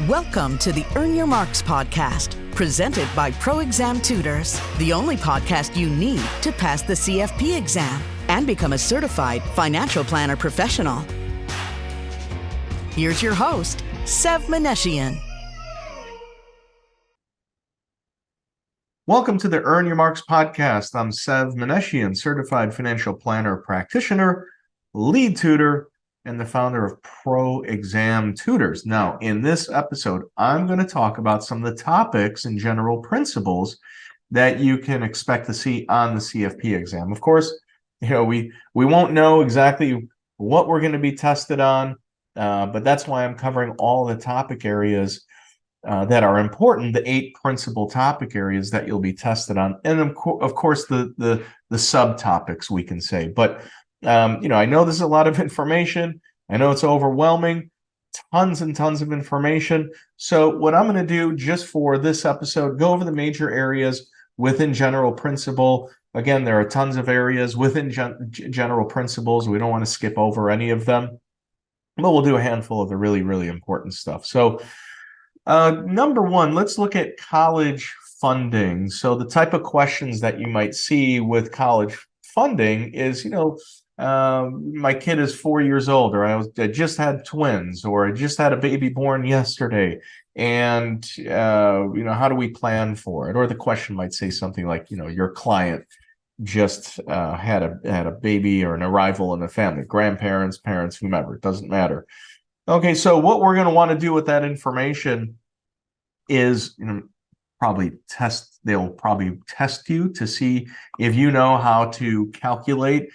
Welcome to the Earn Your Marks podcast, presented by Pro Exam Tutors, the only podcast you need to pass the CFP exam and become a certified financial planner professional. Here's your host, Meneshian. Welcome to the Earn Your Marks podcast. I'm Meneshian, certified financial planner practitioner, lead tutor, and the founder of Pro Exam Tutors. Now, in this episode, I'm going to talk about some of the topics and general principles that you can expect to see on the CFP exam. Of course, we won't know exactly what we're going to be tested on, but that's why I'm covering all the topic areas that are important, the 8 principal topic areas that you'll be tested on, and of course the subtopics, we can say. But I know this is a lot of information. I know it's overwhelming, tons and tons of information. So what I'm going to do just for this episode, go over the major areas within general principle. Again, there are tons of areas within general principles. We don't want to skip over any of them, but we'll do a handful of the really, really important stuff. So number one, let's look at college funding. So the type of questions that you might see with college funding is, my kid is 4 years old, or I just had twins, or I just had a baby born yesterday. And, how do we plan for it? Or the question might say something like, your client just had a baby or an arrival in the family, grandparents, parents, whomever, it doesn't matter. Okay, so what we're going to want to do with that information is, they'll probably test you to see if you know how to calculate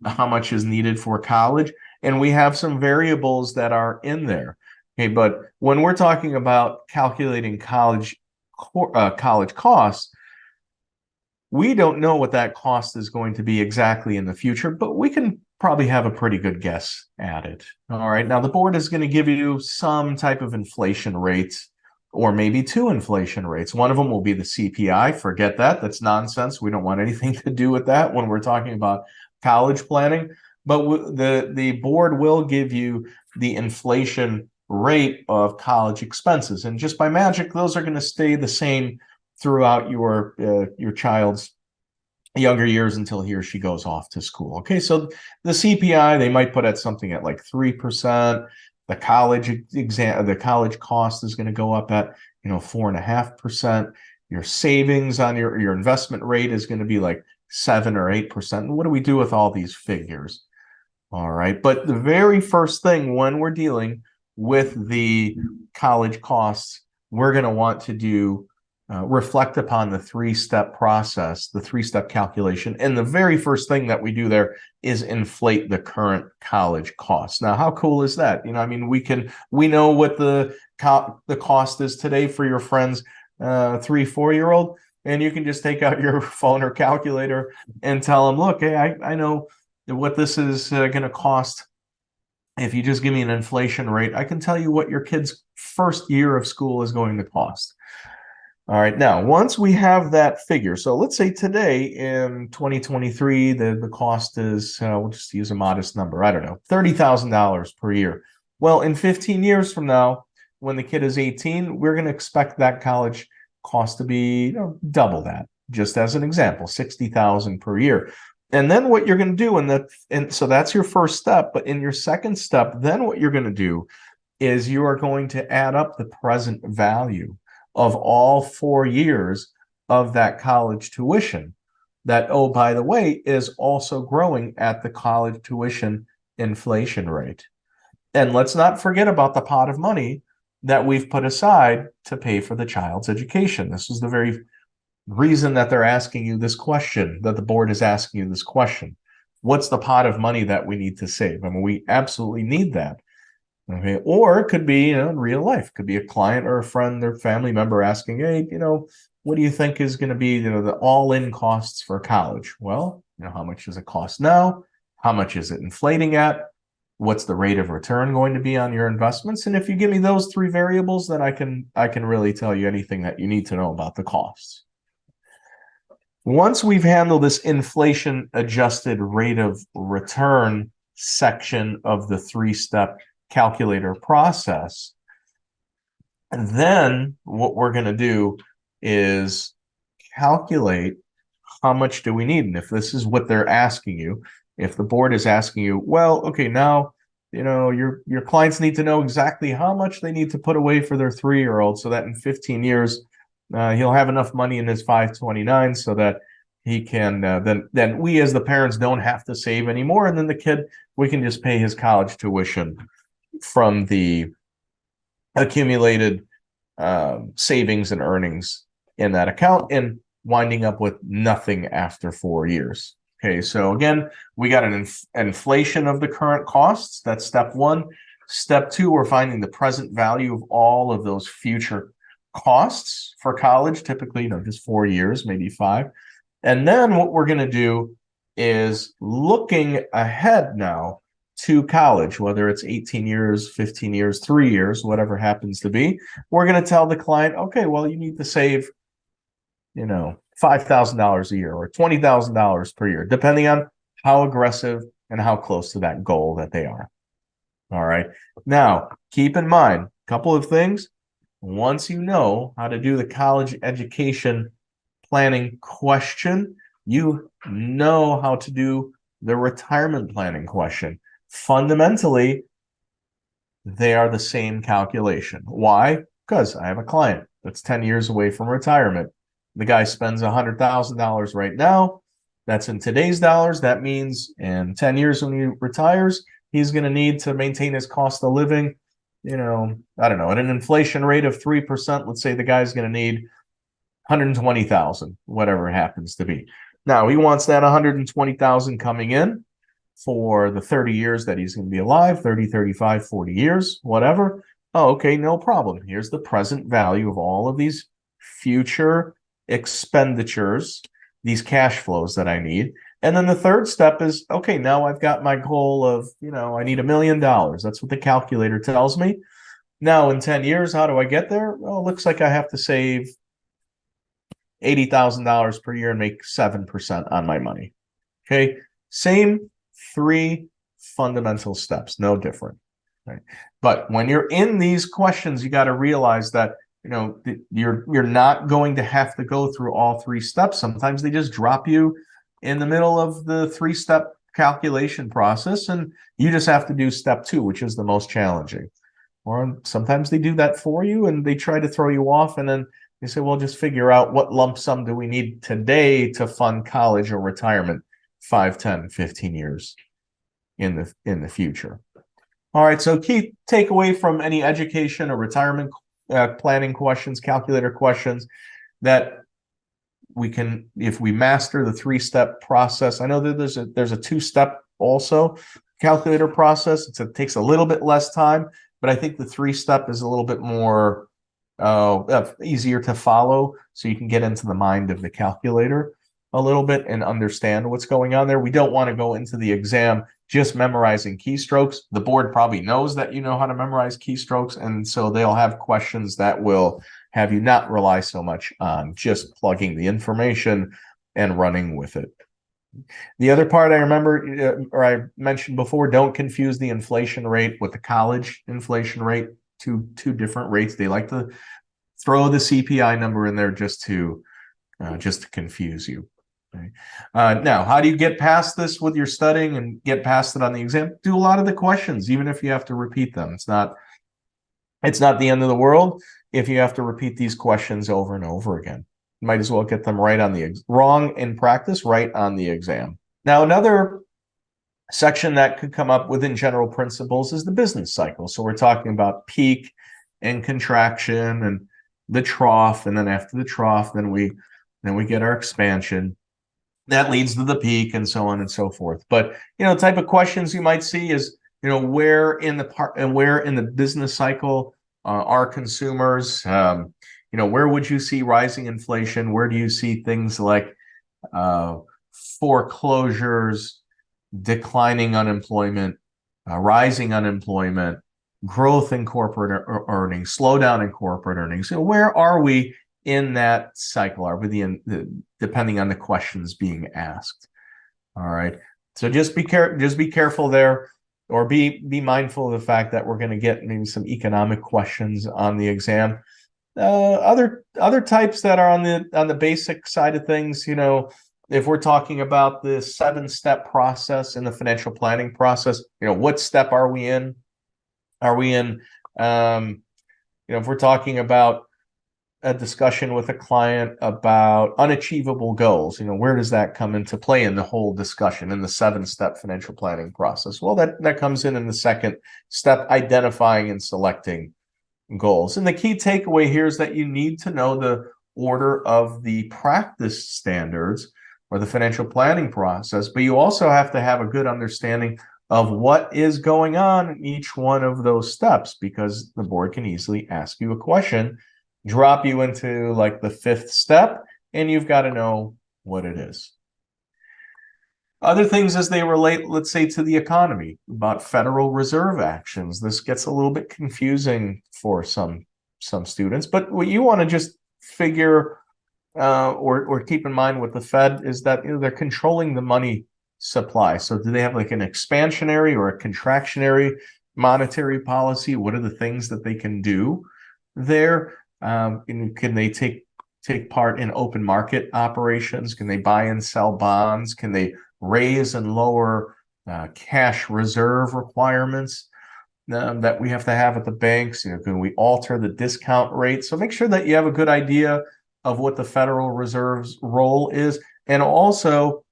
how much is needed for college. And we have some variables that are in there. Okay, but when we're talking about calculating college costs, we don't know what that cost is going to be exactly in the future, but we can probably have a pretty good guess at it. All right, now the board is going to give you some type of inflation rate, or maybe 2 inflation rates. One of them will be the CPI. Forget that. That's nonsense. We don't want anything to do with that when we're talking about college planning. But the board will give you the inflation rate of college expenses. And just by magic, those are going to stay the same throughout your child's younger years until he or she goes off to school. Okay, so the CPI, they might put at something at like 3%. The college cost is going to go up at 4.5%. Your savings on your investment rate is going to be like 7 or 8%. What do we do with all these figures? All right, but the very first thing when we're dealing with the college costs, we're going to want to do reflect upon the 3-step process, the 3-step calculation. And the very first thing that we do there is inflate the current college costs. Now, how cool is that? We know what the cost is today for your friend's 3-4-year-old, and you can just take out your phone or calculator and tell them, look, hey, I know what this is going to cost. If you just give me an inflation rate, I can tell you what your kid's first year of school is going to cost. All right, now, once we have that figure, so let's say today in 2023, the cost is, we'll just use a modest number, I don't know, $30,000 per year. Well, in 15 years from now, when the kid is 18, we're going to expect that college cost to be double that, just as an example, $60,000 per year. And then what you're going to do, and so that's your first step, but in your second step, then what you're going to do is you are going to add up the present value of all 4 years of that college tuition that, oh, by the way, is also growing at the college tuition inflation rate. And let's not forget about the pot of money that we've put aside to pay for the child's education. This is the very reason that they're asking you this question, that the board is asking you this question. What's the pot of money that we need to save? I mean, we absolutely need that. Okay, or it could be, in real life, it could be a client or a friend or family member asking, hey, what do you think is going to be, the all-in costs for college? Well, how much does it cost now? How much is it inflating at? What's the rate of return going to be on your investments? And if you give me those 3 variables, then I can really tell you anything that you need to know about the costs. Once we've handled this inflation-adjusted rate of return section of the 3-step calculator process, And then what we're going to do is calculate how much do we need. And if this is what they're asking you, if the board is asking you, well, okay, now your clients need to know exactly how much they need to put away for their 3-year-old so that in 15 years he'll have enough money in his 529 so that he can then we as the parents don't have to save anymore, and then the kid, we can just pay his college tuition from the accumulated savings and earnings in that account, and winding up with nothing after 4 years. Okay, so again, we got an inflation of the current costs. That's step one. Step two, we're finding the present value of all of those future costs for college, typically, just 4 years, maybe 5. And then what we're going to do is looking ahead now to college, whether it's 18 years, 15 years, 3 years, whatever happens to be. We're going to tell the client, okay, well, you need to save, $5,000 a year or $20,000 per year, depending on how aggressive and how close to that goal that they are. All right. Now, keep in mind a couple of things. Once you know how to do the college education planning question, you know how to do the retirement planning question. Fundamentally, they are the same calculation. Why? Because I have a client that's 10 years away from retirement. The guy spends $100,000 right now. That's in today's dollars. That means in 10 years when he retires, he's going to need to maintain his cost of living, I don't know, at an inflation rate of 3%. Let's say the guy's going to need 120,000, whatever it happens to be. Now, he wants that 120,000 coming in for the 30 years that he's going to be alive, 30, 35, 40 years, whatever. Oh, okay, no problem. Here's the present value of all of these future expenditures, these cash flows that I need. And then the third step is, okay, now I've got my goal of, I need $1 million. That's what the calculator tells me. Now, in 10 years, how do I get there? Well, it looks like I have to save $80,000 per year and make 7% on my money. Okay, same 3 fundamental steps, no different. Right? But when you're in these questions, you got to realize that you're not going to have to go through all 3 steps. Sometimes they just drop you in the middle of the 3-step calculation process, and you just have to do step 2, which is the most challenging. Or sometimes they do that for you and they try to throw you off, and then they say, well, just figure out what lump sum do we need today to fund college or retirement 5, 10, 15 years in the future. All right, so key takeaway from any education or retirement planning questions, calculator questions, that we can, if we master the 3-step process. I know that there's a 2-step also calculator process. It takes a little bit less time, but I think the 3-step is a little bit more easier to follow, so you can get into the mind of the calculator a little bit and understand what's going on there. We don't want to go into the exam just memorizing keystrokes. The board probably knows that you know how to memorize keystrokes, and so they'll have questions that will have you not rely so much on just plugging the information and running with it. The other part I remember, or I mentioned before, don't confuse the inflation rate with the college inflation rate. Two different rates. They like to throw the CPI number in there just to confuse you. Okay. Now, how do you get past this with your studying and get past it on the exam? Do a lot of the questions, even if you have to repeat them. It's not the end of the world if you have to repeat these questions over and over again. You might as well get them right on the wrong in practice, right on the exam. Now, another section that could come up within general principles is the business cycle. So we're talking about peak and contraction and the trough, and then after the trough, then we get our expansion. That leads to the peak, and so on and so forth. But type of questions you might see is where in the business cycle are consumers? Where would you see rising inflation? Where do you see things like foreclosures, declining unemployment, rising unemployment, growth in corporate earnings, slowdown in corporate earnings? Where are we in that cycle? Are we depending on the questions being asked? All right. So just be careful there. or be mindful of the fact that we're going to get maybe some economic questions on the exam. Other types that are on the basic side of things, if we're talking about the 7-step process in the financial planning process, what step are we in? Are we in, if we're talking about a discussion with a client about unachievable goals, where does that come into play in the whole discussion in the 7-step financial planning process? Well, that comes in the second step, identifying and selecting goals. And the key takeaway here is that you need to know the order of the practice standards or the financial planning process, but you also have to have a good understanding of what is going on in each one of those steps, because the board can easily ask you a question, drop you into like the 5th step, and you've got to know what it is. Other things as they relate, let's say, to the economy, about Federal Reserve actions. This gets a little bit confusing for some students, but what you want to just figure or keep in mind with the Fed is that they're controlling the money supply. So do they have like an expansionary or a contractionary monetary policy? What are the things that they can do there? Can they take part in open market operations? Can they buy and sell bonds? Can they raise and lower cash reserve requirements that we have to have at the banks? Can we alter the discount rate? So make sure that you have a good idea of what the Federal Reserve's role is. And also,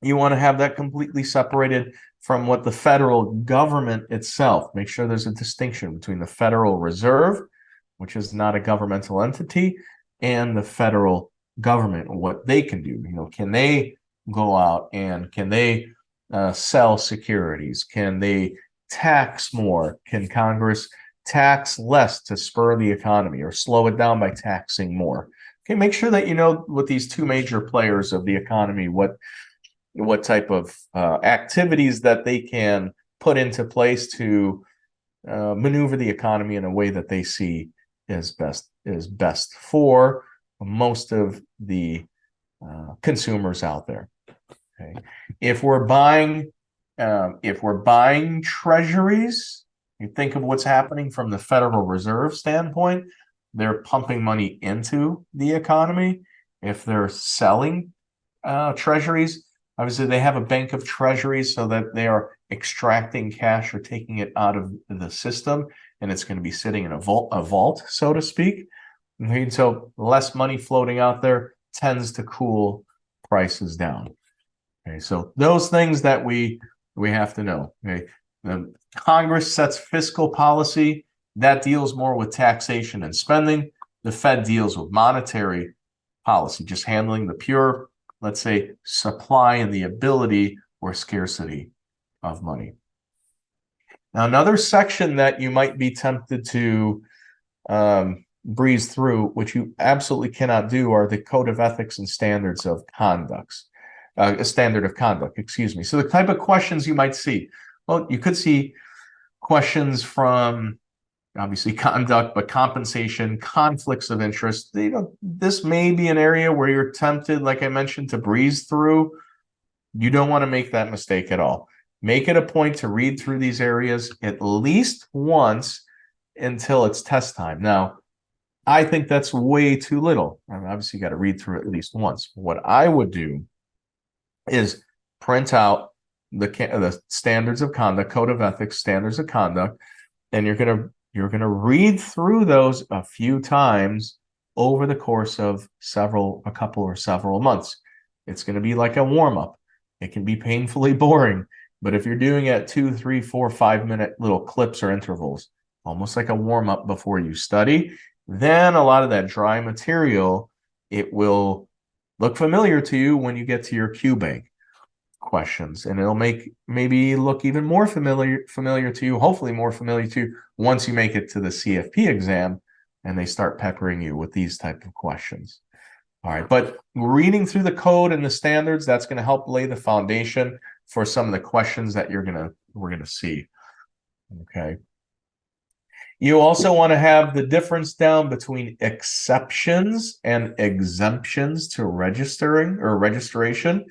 you want to have that completely separated from what the federal government itself. Make sure there's a distinction between the Federal Reserve, which is not a governmental entity, and the federal government, what they can do. Can they go out and can they sell securities? Can they tax more? Can Congress tax less to spur the economy or slow it down by taxing more? Okay, make sure that you know what these two major players of the economy, what type of activities that they can put into place to maneuver the economy in a way that they see is best for most of the consumers out there. Okay, if we're buying treasuries, you think of what's happening from the Federal Reserve standpoint. They're pumping money into the economy. If they're selling treasuries, obviously they have a bank of treasuries so that they are extracting cash or taking it out of the system, and it's going to be sitting in a vault, so to speak. Okay, so less money floating out there tends to cool prices down. Okay, so those things that we have to know. Okay, the Congress sets fiscal policy that deals more with taxation and spending. The Fed deals with monetary policy, just handling the pure, let's say, supply and the ability or scarcity of money. Now, another section that you might be tempted to breeze through, which you absolutely cannot do, are the Code of Ethics and Standards of Conducts. A standard of conduct, excuse me. So the type of questions you might see. Well, you could see questions from obviously conduct, but compensation, conflicts of interest. This may be an area where you're tempted, like I mentioned, to breeze through. You don't want to make that mistake at all. Make it a point to read through these areas at least once until it's test time. Now, I think that's way too little. I mean, obviously, you got to read through it at least once. What I would do is print out the standards of conduct, code of ethics, standards of conduct, and you're gonna read through those a few times over the course of a couple or several months. It's going to be like a warm-up. It can be painfully boring, but if you're doing it 2, 3, 4, 5-minute little clips or intervals, almost like a warm-up before you study, then a lot of that dry material, it will look familiar to you when you get to your Q bank questions, and it'll maybe look even more familiar to you, hopefully more familiar to you once you make it to the CFP exam and they start peppering you with these type of questions. All right, but reading through the code and the standards, that's going to help lay the foundation for some of the questions that we're gonna see. Okay. You also want to have the difference down between exceptions and exemptions to registering or registration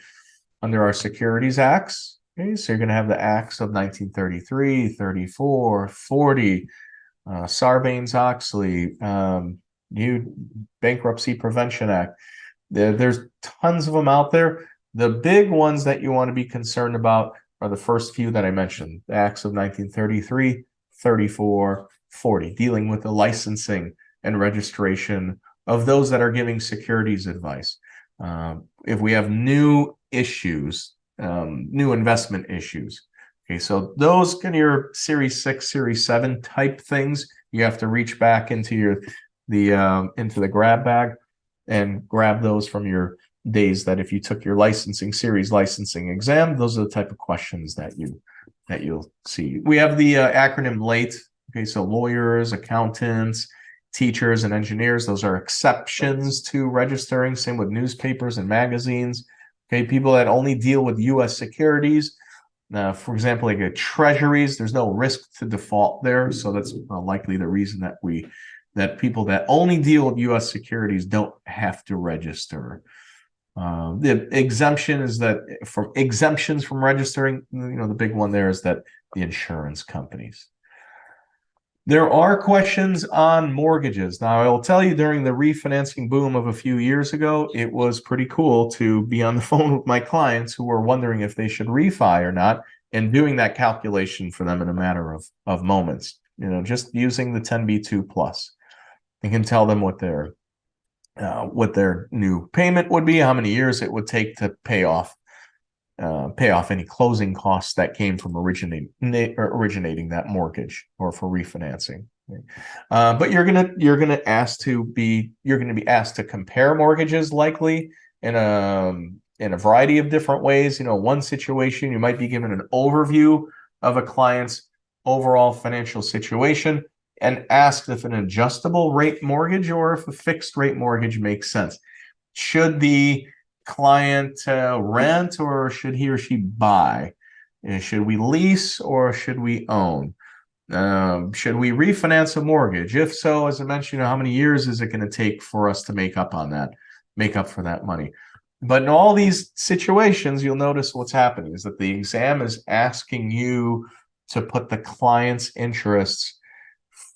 under our Securities Acts. Okay, so you're going to have the acts of 1933, 34, 40, Sarbanes-Oxley, new Bankruptcy Prevention Act. There's tons of them out there. The big ones that you want to be concerned about are the first few that I mentioned, the acts of 1933, 34, 40, dealing with the licensing and registration of those that are giving securities advice. If we have new issues, new investment issues, okay, so those can your Series 6, Series 7 type things, you have to reach back into the grab bag and grab those from your days that if you took your series licensing exam, those are the type of questions that you'll see. We have the acronym LATE. Okay, so lawyers, accountants, teachers, and engineers, those are exceptions to registering. Same with newspapers and magazines. Okay, people that only deal with U.S. securities. For example, like treasuries, there's no risk to default there. So that's likely the reason that people that only deal with U.S. securities don't have to register. The exemption is that for exemptions from registering, the big one there is that the insurance companies. There are questions on mortgages. Now, I will tell you, during the refinancing boom of a few years ago, it was pretty cool to be on the phone with my clients who were wondering if they should refi or not, and doing that calculation for them in a matter of moments. Just using the 10b2 plus. I can tell them what their new payment would be, how many years it would take to pay off any closing costs that came from originating that mortgage or for refinancing. But you're gonna be asked to compare mortgages, likely in a variety of different ways. One situation, you might be given an overview of a client's overall financial situation and asked if an adjustable rate mortgage or if a fixed rate mortgage makes sense. Should the client rent, or should he or she buy? Should we lease or should we own? Should we refinance a mortgage? If so, as I mentioned, how many years is it going to take for us to make up for that money? But in all these situations, you'll notice what's happening is that the exam is asking you to put the client's interests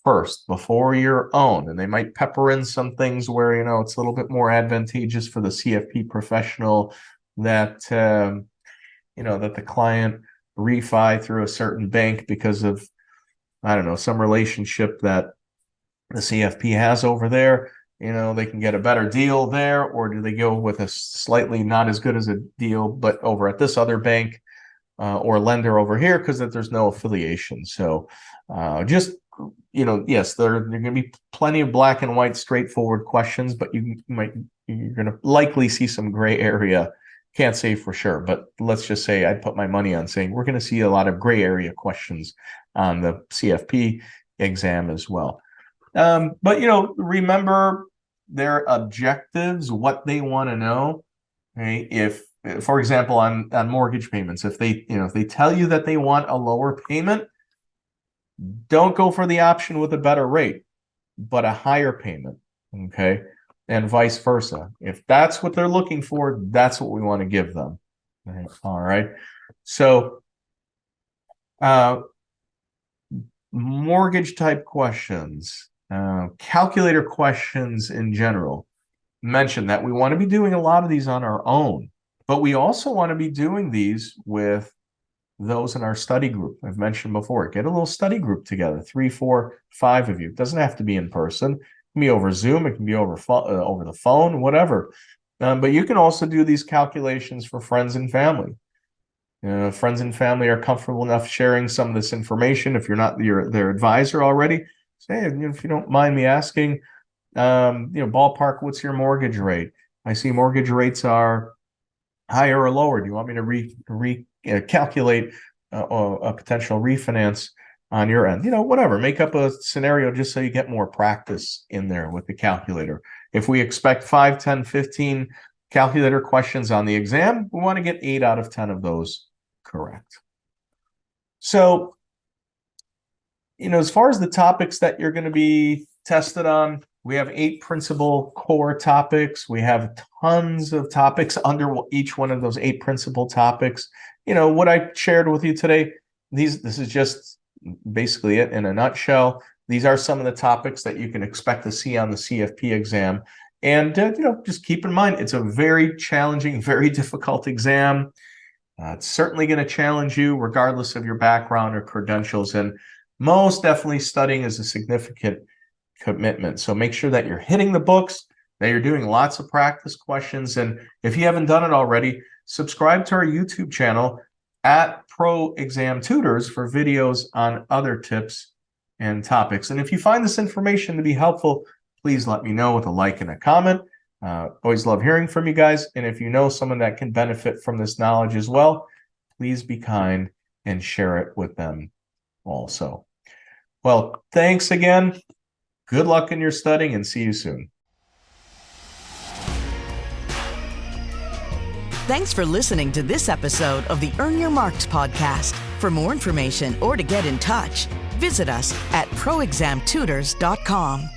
first before your own, and they might pepper in some things where it's a little bit more advantageous for the CFP professional that that the client refi through a certain bank because of, I don't know, some relationship that the CFP has over there. They can get a better deal there, or do they go with a slightly not as good as a deal but over at this other bank or lender over here because there's no affiliation. So yes, there are going to be plenty of black and white, straightforward questions, but you're going to likely see some gray area. Can't say for sure, but let's just say I'd put my money on saying we're going to see a lot of gray area questions on the CFP exam as well. But remember their objectives, what they want to know. Okay? If, for example, on mortgage payments, if they tell you that they want a lower payment, don't go for the option with a better rate, but a higher payment, okay? And vice versa. If that's what they're looking for, that's what we want to give them. All right. So mortgage type questions, calculator questions in general. Mention that we want to be doing a lot of these on our own, but we also want to be doing these with those in our study group. I've mentioned before, get a little study group together, 3, 4, 5 of you. It doesn't have to be in person. It can be over Zoom. It can be over the phone, whatever. But you can also do these calculations for friends and family. Friends and family are comfortable enough sharing some of this information. If you're not their advisor already, say, hey, if you don't mind me asking, ballpark, what's your mortgage rate? I see mortgage rates are higher or lower. Do you want me to calculate a potential refinance on your end? Whatever. Make up a scenario just so you get more practice in there with the calculator. If we expect 5, 10, 15 calculator questions on the exam, we want to get 8 out of 10 of those correct. So, as far as the topics that you're going to be tested on, We have 8 principal core topics. We have tons of topics under each one of those 8 principal topics. What I shared with you today, this is just basically it in a nutshell. These are some of the topics that you can expect to see on the CFP exam. And, just keep in mind, it's a very challenging, very difficult exam. It's certainly going to challenge you regardless of your background or credentials. And most definitely studying is a significant commitment. So make sure that you're hitting the books, that you're doing lots of practice questions. And if you haven't done it already, subscribe to our YouTube channel at Pro Exam Tutors for videos on other tips and topics. And if you find this information to be helpful, please let me know with a like and a comment. Always love hearing from you guys. And if you know someone that can benefit from this knowledge as well, please be kind and share it with them also. Well, thanks again. Good luck in your studying and see you soon. Thanks for listening to this episode of the Earn Your Marks podcast. For more information or to get in touch, visit us at proexamtutors.com.